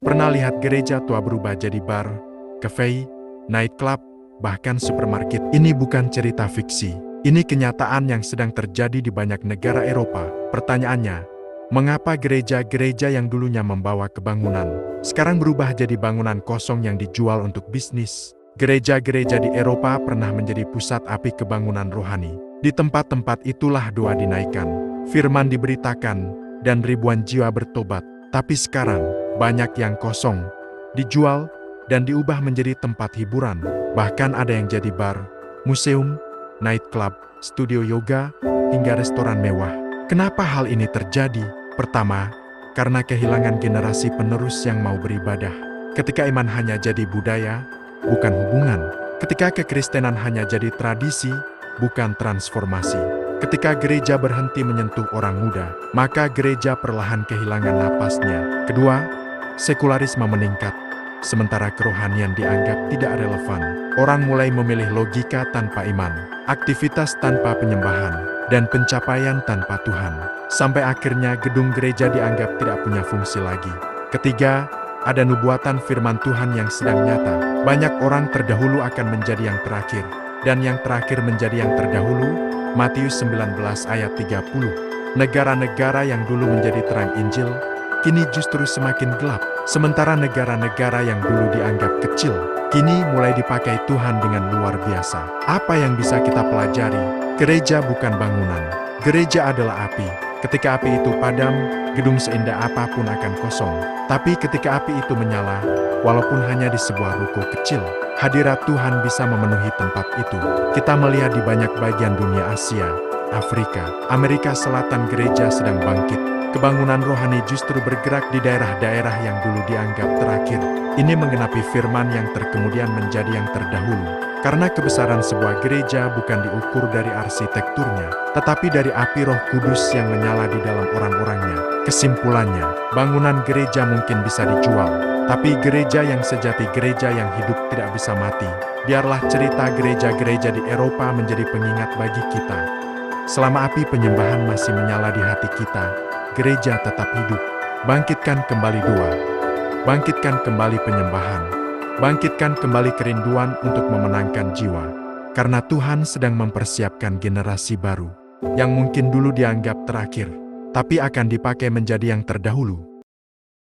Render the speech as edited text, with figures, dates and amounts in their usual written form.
Pernah lihat gereja tua berubah jadi bar, cafe, nightclub, bahkan supermarket? Ini bukan cerita fiksi. Ini kenyataan yang sedang terjadi di banyak negara Eropa. Pertanyaannya, mengapa gereja-gereja yang dulunya membawa kebangunan, sekarang berubah jadi bangunan kosong yang dijual untuk bisnis? Gereja-gereja di Eropa pernah menjadi pusat api kebangunan rohani. Di tempat-tempat itulah doa dinaikkan, firman diberitakan, dan ribuan jiwa bertobat. Tapi sekarang, banyak yang kosong, dijual, dan diubah menjadi tempat hiburan. Bahkan ada yang jadi bar, museum, nightclub, studio yoga, hingga restoran mewah. Kenapa hal ini terjadi? Pertama, karena kehilangan generasi penerus yang mau beribadah. Ketika iman hanya jadi budaya, bukan hubungan. Ketika kekristenan hanya jadi tradisi, bukan transformasi. Ketika gereja berhenti menyentuh orang muda, maka gereja perlahan kehilangan napasnya. Kedua, sekularisme meningkat, sementara kerohanian dianggap tidak relevan. Orang mulai memilih logika tanpa iman, aktivitas tanpa penyembahan, dan pencapaian tanpa Tuhan. Sampai akhirnya gedung gereja dianggap tidak punya fungsi lagi. Ketiga, ada nubuatan firman Tuhan yang sedang nyata. Banyak orang terdahulu akan menjadi yang terakhir, dan yang terakhir menjadi yang terdahulu. Matius 19 ayat 30. Negara-negara yang dulu menjadi terang Injil, kini justru semakin gelap. Sementara negara-negara yang dulu dianggap kecil, kini mulai dipakai Tuhan dengan luar biasa. Apa yang bisa kita pelajari? Gereja bukan bangunan. Gereja adalah api. Ketika api itu padam, gedung seindah apapun akan kosong. Tapi ketika api itu menyala, walaupun hanya di sebuah ruko kecil, hadirat Tuhan bisa memenuhi tempat itu. Kita melihat di banyak bagian dunia Asia, Afrika, Amerika Selatan gereja sedang bangkit. Kebangunan rohani justru bergerak di daerah-daerah yang dulu dianggap terakhir. Ini menggenapi firman yang terkemudian menjadi yang terdahulu. Karena kebesaran sebuah gereja bukan diukur dari arsitekturnya, tetapi dari api Roh Kudus yang menyala di dalam orang-orangnya. Kesimpulannya, bangunan gereja mungkin bisa dijual, tapi gereja yang sejati, gereja yang hidup tidak bisa mati. Biarlah cerita gereja-gereja di Eropa menjadi pengingat bagi kita. Selama api penyembahan masih menyala di hati kita, gereja tetap hidup. Bangkitkan kembali doa. Bangkitkan kembali penyembahan. Bangkitkan kembali kerinduan untuk memenangkan jiwa. Karena Tuhan sedang mempersiapkan generasi baru, yang mungkin dulu dianggap terakhir, tapi akan dipakai menjadi yang terdahulu.